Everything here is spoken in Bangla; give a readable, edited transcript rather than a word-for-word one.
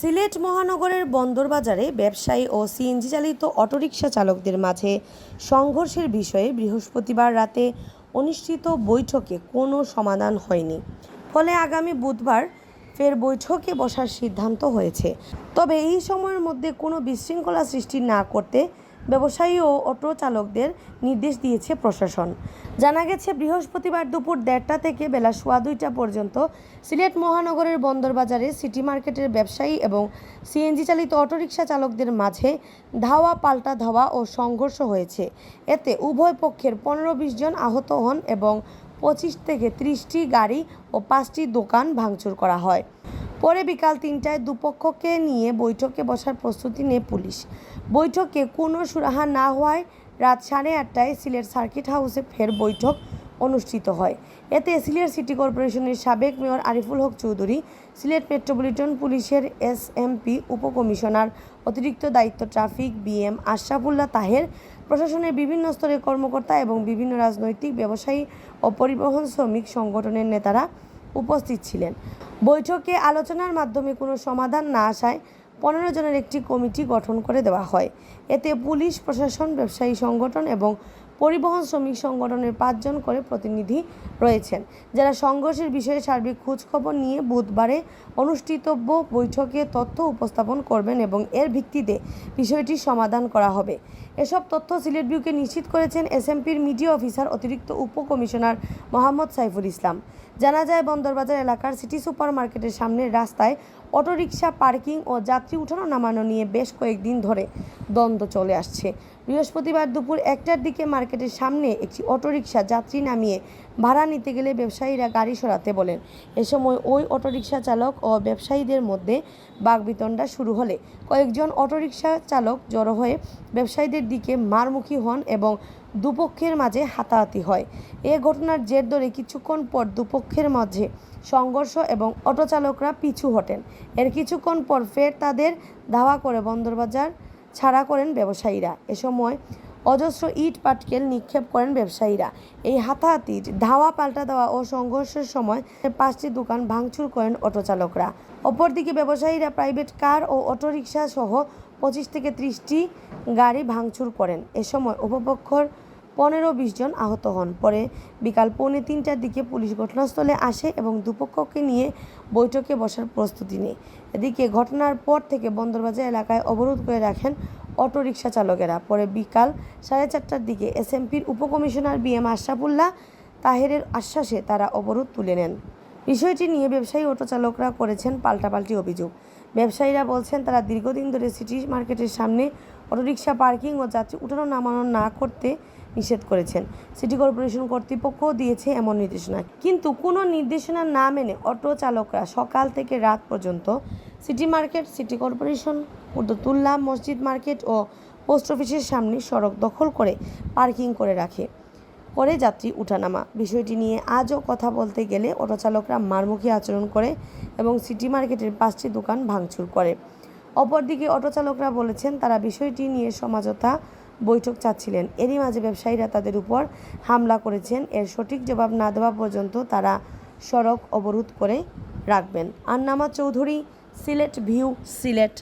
সিলেট মহানগরের বন্দরবাজারে ব্যবসায়ী ও সিএনজি চালিত অটোরিকশা চালকদের মাঝে সংঘর্ষের বিষয়ে বৃহস্পতিবার রাতে অনুষ্ঠিত বৈঠকে কোনো সমাধান হয়নি। ফলে আগামী বুধবার ফের বৈঠকে বসার সিদ্ধান্ত হয়েছে। তবে এই সময়ের মধ্যে কোনো বিশৃঙ্খলা সৃষ্টি না করতে ব্যবসায়ী ও অটো চালকদের নির্দেশ দিয়েছে প্রশাসন। জানা গেছে, বৃহস্পতিবার দুপুর 1:30 থেকে বেলা 2:15 পর্যন্ত সিলেট মহানগরের বন্দরবাজারে সিটি মার্কেটের ব্যবসায়ী এবং সিএনজি চালিত অটোরিকশা চালকদের মাঝে ধাওয়া পাল্টা ধাওয়া ও সংঘর্ষ হয়েছে। এতে উভয় পক্ষের 15-20 জন আহত হন এবং 25 থেকে 30টি গাড়ি ও 5টি দোকান ভাঙচুর করা হয়। পরে বিকাল 3টায় দুপক্ষকে নিয়ে বৈঠকে বসার প্রস্তুতি নেয় পুলিশ। বৈঠকে কোনো সুরাহা না হওয়ায় রাত 8:30টায় সিলেট সার্কিট হাউসে ফের বৈঠক অনুষ্ঠিত হয়। এতে সিলেট সিটি কর্পোরেশনের সাবেক মেয়র আরিফুল হক চৌধুরী, সিলেট মেট্রোপলিটন পুলিশের এসএমপি উপকমিশনার অতিরিক্ত দায়িত্ব ট্রাফিক বিএম আশরাফুল্লাহ তাহের, প্রশাসনের বিভিন্ন স্তরের কর্মকর্তা এবং বিভিন্ন রাজনৈতিক, ব্যবসায়ী ও পরিবহন শ্রমিক সংগঠনের নেতারা উপস্থিত ছিলেন। বৈঠকে আলোচনার মাধ্যমে কোনো সমাধান না আসায় 15 জনের একটি কমিটি গঠন করে দেওয়া হয়। এতে পুলিশ, প্রশাসন, ব্যবসায়ী সংগঠন এবং পরিবহন শ্রমিক সংগঠনের 5 জন করে প্রতিনিধি রয়েছেন, যারা সংঘর্ষের বিষয়ে সার্বিক খোঁজখবর নিয়ে বুধবারে অনুষ্ঠিতব্য বৈঠকে তথ্য উপস্থাপন করবেন এবং এর ভিত্তিতে বিষয়টি সমাধান করা হবে। এসব তথ্য সিলেট ভিউকে নিশ্চিত করেছেন এসএমপির মিডিয়া অফিসার অতিরিক্ত উপকমিশনার মোহাম্মদ সাইফুল ইসলাম। জানা যায়, বন্দরবাজার এলাকার সিটি সুপার মার্কেটের সামনের রাস্তায় অটোরিকশা পার্কিং ও যাত্রী উঠানো নামানো নিয়ে বেশ কয়েকদিন ধরে দ্বন্দ্ব চলে আসছে। বৃহস্পতিবার দুপুর 1টার দিকে মার্কেটের সামনে একটি অটোরিকশা যাত্রী নামিয়ে ভাড়া নিতে গেলে ব্যবসায়ীরা গাড়ি সরাতে বলেন। এ সময় ওই অটোরিকশা চালক ও ব্যবসায়ীদের মধ্যে বাকবিতণ্ডা শুরু হলে কয়েকজন অটোরিকশা চালক জড়ো হয়ে ব্যবসায়ীদের দিকে মারমুখী হন এবং দুপক্ষের মাঝে হাতাহাতি হয়। এ ঘটনার জের ধরে কিছুক্ষণ পর দুপক্ষের মাঝে সংঘর্ষ এবং অটো চালকরা পিছু হটেন। এর কিছুক্ষণ পর ফের তাদের ধাওয়া করে বন্দরবাজার ছাড়া করেন ব্যবসায়ীরা। এ সময় অজস্র ইট পাটকেল নিক্ষেপ করেন ব্যবসায়ীরা। এই হাতাহাতির ধাওয়া পাল্টা দেওয়া ও সংঘর্ষের সময় 5টি দোকান ভাঙচুর করেন অটো চালকরা। অপরদিকে ব্যবসায়ীরা প্রাইভেট কার ও অটোরিকশা সহ 25 থেকে 30টি গাড়ি ভাঙচুর করেন। এ সময় উপপক্ষের 15-20 জন আহত হন। পরে বিকাল 2:45টার দিকে পুলিশ ঘটনাস্থলে আসে এবং দুপক্ষকে নিয়ে বৈঠকে বসার প্রস্তুতি নেয়। এদিকে ঘটনার পর থেকে বন্দরবাজার এলাকায় অবরোধ করে রাখেন অটোরিকশা চালকেরা। পরে বিকাল 4:30টার দিকে এসএমপির উপকমিশনার বিএম আশরাফুল্লাহ তাহেরের আশ্বাসে তারা অবরোধ তুলে নেন। বিষয়টি নিয়ে ব্যবসায়ী অটো চালকরা করেছেন পাল্টাপাল্টি অভিযোগ। ব্যবসায়ীরা বলছেন, তারা দীর্ঘদিন ধরে সিটি মার্কেটের সামনে অটোরিকশা পার্কিং ও যাত্রী উঠানো নামানো না করতে নিষেধ করেছেন। সিটি কর্পোরেশন কর্তৃপক্ষও দিয়েছে এমন নির্দেশনা, কিন্তু কোনো নির্দেশনা না মেনে অটো চালকরা সকাল থেকে রাত পর্যন্ত সিটি মার্কেট, সিটি কর্পোরেশন, উর্দুতুল্লাহ মসজিদ মার্কেট ও পোস্ট অফিসের সামনে সড়ক দখল করে পার্কিং করে রাখে, করে যাত্রী উঠানামা। বিষয়টি নিয়ে আজও কথা বলতে গেলে অটো চালকরা মারমুখী আচরণ করে এবং সিটি মার্কেটের 5টি দোকান ভাঙচুর করে। অপরদিকে অটো চালকরা বলেছেন, তারা বিষয়টি নিয়ে সমঝোতা বৈঠক চাচ্ছিলেন। এরই মাঝে ব্যবসায়ীরা তাদের উপর হামলা করেছেন। এর সঠিক জবাব না দেওয়া পর্যন্ত তারা সড়ক অবরোধ করে রাখবেন। আন্নামা চৌধুরী, সিলেট ভিউ, সিলেট।